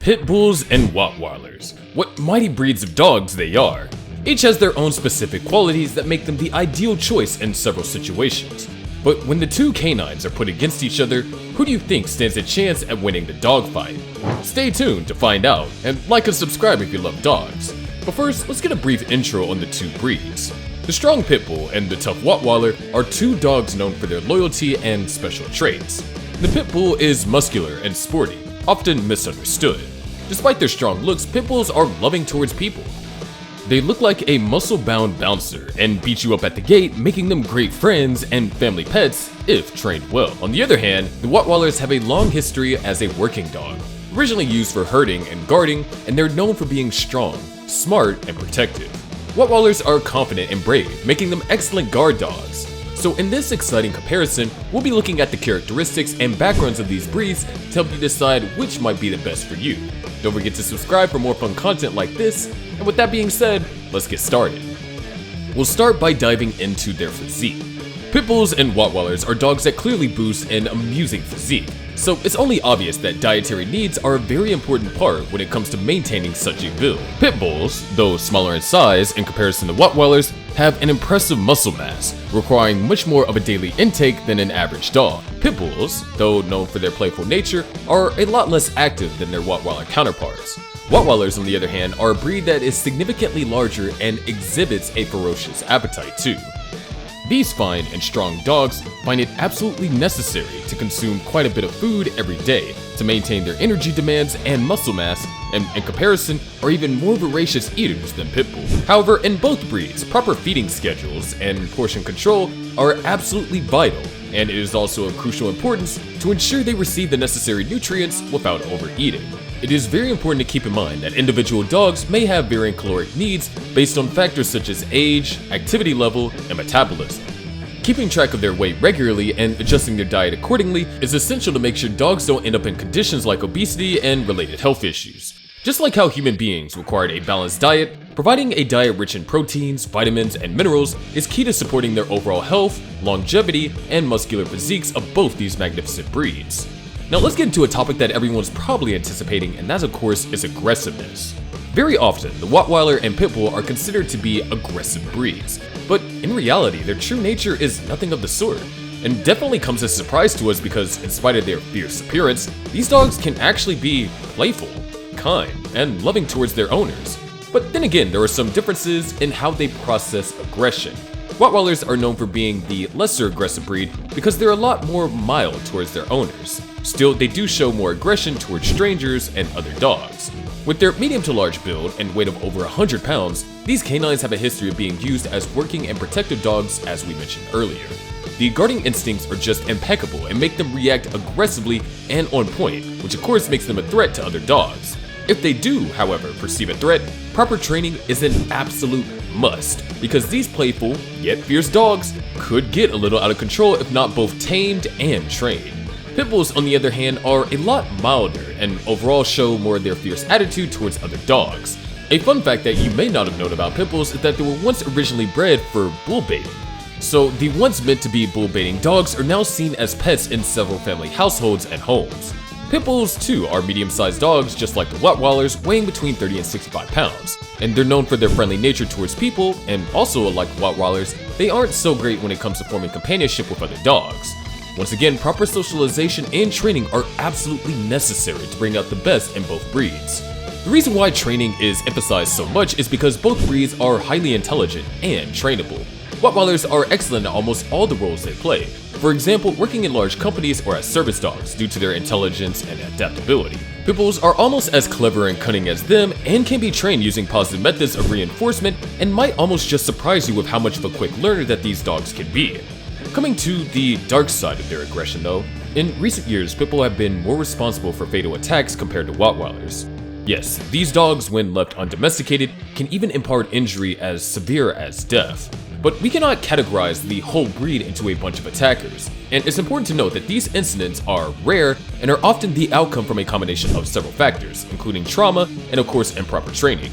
Pit Bulls and Rottweilers. What mighty breeds of dogs they are. Each has their own specific qualities that make them the ideal choice in several situations. But when the two canines are put against each other, who do you think stands a chance at winning the dogfight? Stay tuned to find out, and like and subscribe if you love dogs. But first, let's get a brief intro on the two breeds. The strong Pit Bull and the tough Rottweiler are two dogs known for their loyalty and special traits. The Pit Bull is muscular and sporty, often misunderstood. Despite their strong looks, Pit Bulls are loving towards people. They look like a muscle-bound bouncer and beat you up at the gate, making them great friends and family pets if trained well. On the other hand, the Rottweilers have a long history as a working dog, originally used for herding and guarding, and they're known for being strong, smart, and protective. Rottweilers are confident and brave, making them excellent guard dogs. So in this exciting comparison, we'll be looking at the characteristics and backgrounds of these breeds to help you decide which might be the best for you. Don't forget to subscribe for more fun content like this, and with that being said, let's get started. We'll start by diving into their physique. Pit Bulls and Rottweilers are dogs that clearly boost an amusing physique, so it's only obvious that dietary needs are a very important part when it comes to maintaining such a build. Pit Bulls, though smaller in size in comparison to Rottweilers, have an impressive muscle mass, requiring much more of a daily intake than an average dog. Pit Bulls, though known for their playful nature, are a lot less active than their Rottweiler counterparts. Rottweilers, on the other hand, are a breed that is significantly larger and exhibits a ferocious appetite too. These fine and strong dogs find it absolutely necessary to consume quite a bit of food every day to maintain their energy demands and muscle mass, and in comparison are even more voracious eaters than Pit Bull. However, in both breeds, proper feeding schedules and portion control are absolutely vital, and it is also of crucial importance to ensure they receive the necessary nutrients without overeating. It is very important to keep in mind that individual dogs may have varying caloric needs based on factors such as age, activity level, and metabolism. Keeping track of their weight regularly and adjusting their diet accordingly is essential to make sure dogs don't end up in conditions like obesity and related health issues. Just like how human beings require a balanced diet, providing a diet rich in proteins, vitamins, and minerals is key to supporting their overall health, longevity, and muscular physiques of both these magnificent breeds. Now let's get into a topic that everyone's probably anticipating, and that of course is aggressiveness. Very often, the Rottweiler and Pit Bull are considered to be aggressive breeds, but in reality, their true nature is nothing of the sort, and definitely comes as a surprise to us because in spite of their fierce appearance, these dogs can actually be playful, kind, and loving towards their owners. But then again, there are some differences in how they process aggression. Rottweilers are known for being the lesser aggressive breed because they're a lot more mild towards their owners. Still, they do show more aggression towards strangers and other dogs. With their medium to large build and weight of over 100 pounds, these canines have a history of being used as working and protective dogs, as we mentioned earlier. The guarding instincts are just impeccable and make them react aggressively and on point, which of course makes them a threat to other dogs. If they do, however, perceive a threat, proper training is an absolute must, because these playful, yet fierce dogs could get a little out of control if not both tamed and trained. Pit Bulls, on the other hand, are a lot milder and overall show more of their fierce attitude towards other dogs. A fun fact that you may not have known about Pit Bulls is that they were once originally bred for bull baiting. So the once meant to be bull baiting dogs are now seen as pets in several family households and homes. Pit Bulls too are medium-sized dogs just like the Rottweilers, weighing between 30 and 65 pounds. And they're known for their friendly nature towards people, and also like Rottweilers, they aren't so great when it comes to forming companionship with other dogs. Once again, proper socialization and training are absolutely necessary to bring out the best in both breeds. The reason why training is emphasized so much is because both breeds are highly intelligent and trainable. Rottweilers are excellent at almost all the roles they play. For example, working in large companies or as service dogs due to their intelligence and adaptability. Pit Bulls are almost as clever and cunning as them and can be trained using positive methods of reinforcement and might almost just surprise you with how much of a quick learner that these dogs can be. Coming to the dark side of their aggression though, in recent years Pit Bull have been more responsible for fatal attacks compared to Rottweilers. Yes, these dogs when left undomesticated can even impart injury as severe as death. But we cannot categorize the whole breed into a bunch of attackers, and it's important to note that these incidents are rare and are often the outcome from a combination of several factors, including trauma and of course improper training.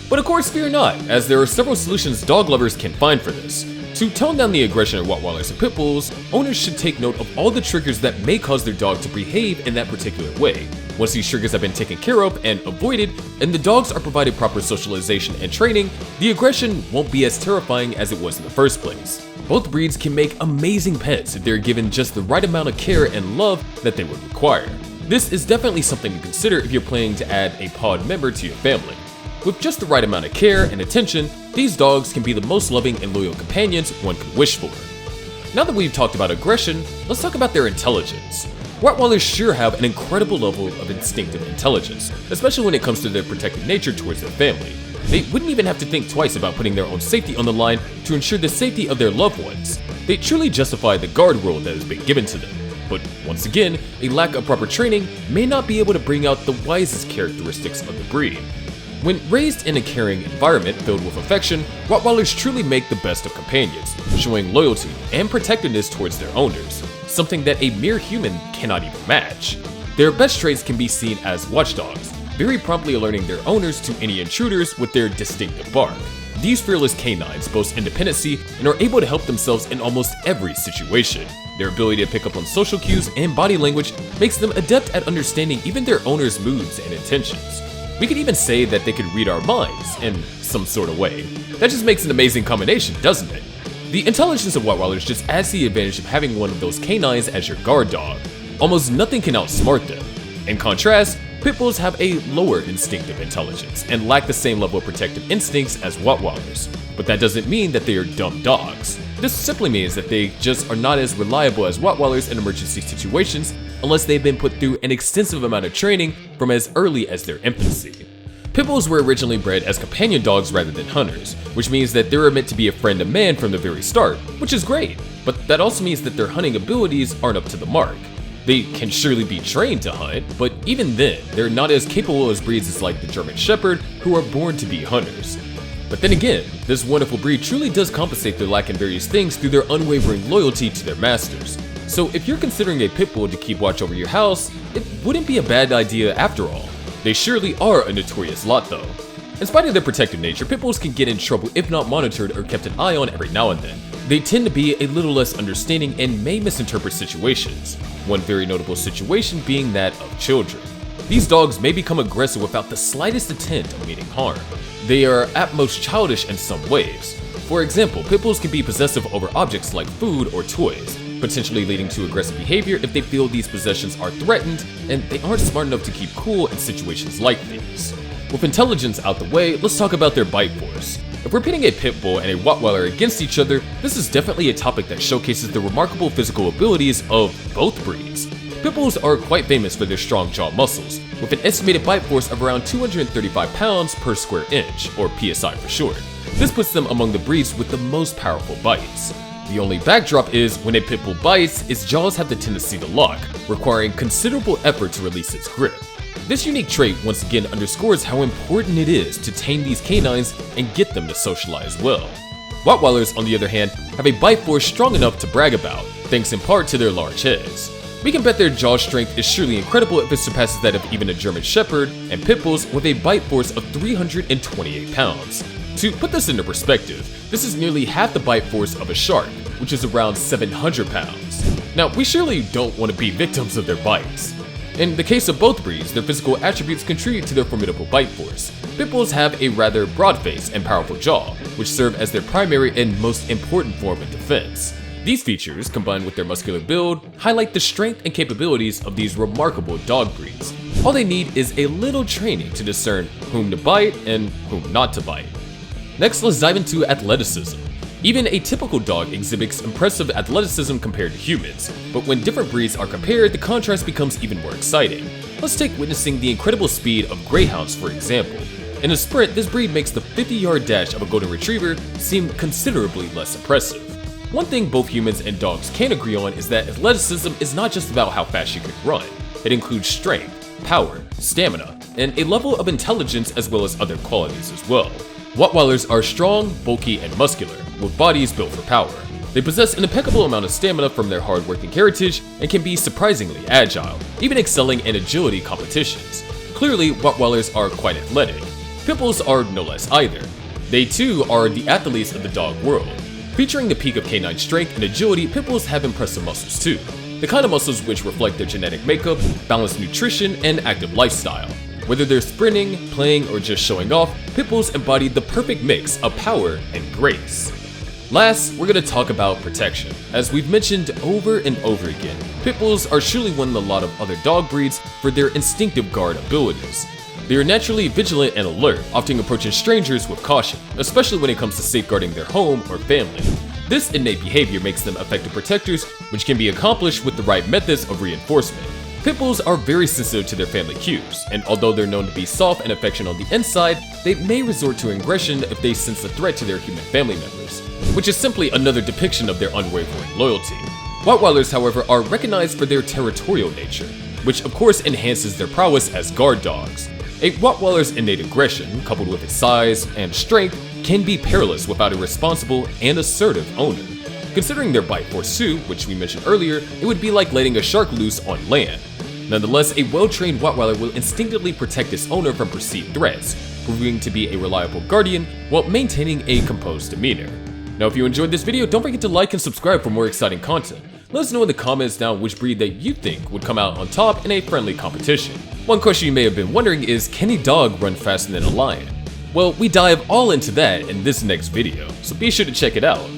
But of course fear not, as there are several solutions dog lovers can find for this. To tone down the aggression of Rottweilers and Pit Bulls, owners should take note of all the triggers that may cause their dog to behave in that particular way. Once these triggers have been taken care of and avoided, and the dogs are provided proper socialization and training, the aggression won't be as terrifying as it was in the first place. Both breeds can make amazing pets if they're given just the right amount of care and love that they would require. This is definitely something to consider if you're planning to add a pod member to your family. With just the right amount of care and attention, these dogs can be the most loving and loyal companions one could wish for. Now that we've talked about aggression, let's talk about their intelligence. Rottweilers sure have an incredible level of instinctive intelligence, especially when it comes to their protective nature towards their family. They wouldn't even have to think twice about putting their own safety on the line to ensure the safety of their loved ones. They truly justify the guard role that has been given to them. But once again, a lack of proper training may not be able to bring out the wisest characteristics of the breed. When raised in a caring environment filled with affection, Rottweilers truly make the best of companions, showing loyalty and protectiveness towards their owners, something that a mere human cannot even match. Their best traits can be seen as watchdogs, very promptly alerting their owners to any intruders with their distinctive bark. These fearless canines boast independency and are able to help themselves in almost every situation. Their ability to pick up on social cues and body language makes them adept at understanding even their owners' moods and intentions. We could even say that they could read our minds in some sort of way. That just makes an amazing combination, doesn't it? The intelligence of Rottweilers just adds the advantage of having one of those canines as your guard dog. Almost nothing can outsmart them. In contrast, Pitbulls have a lower instinctive intelligence and lack the same level of protective instincts as Rottweilers. But that doesn't mean that they are dumb dogs. This simply means that they just are not as reliable as Rottweilers in emergency situations unless they've been put through an extensive amount of training from as early as their infancy. Pitbulls were originally bred as companion dogs rather than hunters, which means that they were meant to be a friend of man from the very start, which is great, but that also means that their hunting abilities aren't up to the mark. They can surely be trained to hunt, but even then, they're not as capable as breeds like the German Shepherd, who are born to be hunters. But then again, this wonderful breed truly does compensate their lack in various things through their unwavering loyalty to their masters. So if you're considering a Pitbull to keep watch over your house, it wouldn't be a bad idea after all. They surely are a notorious lot though. In spite of their protective nature, Pitbulls can get in trouble if not monitored or kept an eye on every now and then. They tend to be a little less understanding and may misinterpret situations, one very notable situation being that of children. These dogs may become aggressive without the slightest intent of meaning harm. They are at most childish in some ways. For example, Pitbulls can be possessive over objects like food or toys, potentially leading to aggressive behavior if they feel these possessions are threatened and they aren't smart enough to keep cool in situations like these. With intelligence out the way, let's talk about their bite force. If we're pitting a Pitbull and a Rottweiler against each other, this is definitely a topic that showcases the remarkable physical abilities of both breeds. Pitbulls are quite famous for their strong jaw muscles, with an estimated bite force of around 235 pounds per square inch, or PSI for short. This puts them among the breeds with the most powerful bites. The only backdrop is, when a Pitbull bites, its jaws have the tendency to lock, requiring considerable effort to release its grip. This unique trait once again underscores how important it is to tame these canines and get them to socialize well. Rottweilers, on the other hand, have a bite force strong enough to brag about, thanks in part to their large heads. We can bet their jaw strength is surely incredible if it surpasses that of even a German Shepherd, and Pitbulls with a bite force of 328 pounds. To put this into perspective, this is nearly half the bite force of a shark, which is around 700 pounds. Now, we surely don't want to be victims of their bites. In the case of both breeds, their physical attributes contribute to their formidable bite force. Pitbulls have a rather broad face and powerful jaw, which serve as their primary and most important form of defense. These features, combined with their muscular build, highlight the strength and capabilities of these remarkable dog breeds. All they need is a little training to discern whom to bite and whom not to bite. Next, let's dive into athleticism. Even a typical dog exhibits impressive athleticism compared to humans, but when different breeds are compared, the contrast becomes even more exciting. Let's take witnessing the incredible speed of greyhounds for example. In a sprint, this breed makes the 50-yard dash of a golden retriever seem considerably less impressive. One thing both humans and dogs can agree on is that athleticism is not just about how fast you can run. It includes strength, power, stamina, and a level of intelligence as well as other qualities as well. Rottweilers are strong, bulky, and muscular, with bodies built for power. They possess an impeccable amount of stamina from their hard-working heritage and can be surprisingly agile, even excelling in agility competitions. Clearly, Rottweilers are quite athletic. Pitbulls are no less either. They too are the athletes of the dog world. Featuring the peak of canine strength and agility, Pitbulls have impressive muscles too. the kind of muscles which reflect their genetic makeup, balanced nutrition, and active lifestyle. Whether they're sprinting, playing, or just showing off, pit bulls embody the perfect mix of power and grace. Last, we're going to talk about protection. As we've mentioned over and over again, pit bulls are surely one of a lot of other dog breeds for their instinctive guard abilities. They are naturally vigilant and alert, often approaching strangers with caution, especially when it comes to safeguarding their home or family. This innate behavior makes them effective protectors, which can be accomplished with the right methods of reinforcement. Pit bulls are very sensitive to their family cues, and although they're known to be soft and affectionate on the inside, they may resort to aggression if they sense a threat to their human family members, which is simply another depiction of their unwavering loyalty. Rottweilers, however, are recognized for their territorial nature, which of course enhances their prowess as guard dogs. A Rottweiler's innate aggression, coupled with its size and strength, can be perilous without a responsible and assertive owner. Considering their bite force too, which we mentioned earlier, it would be like letting a shark loose on land. Nonetheless, a well-trained Rottweiler will instinctively protect its owner from perceived threats, proving to be a reliable guardian while maintaining a composed demeanor. Now, if you enjoyed this video, don't forget to like and subscribe for more exciting content. Let us know in the comments down which breed that you think would come out on top in a friendly competition. One question you may have been wondering is, can a dog run faster than a lion? Well, we dive all into that in this next video, so be sure to check it out.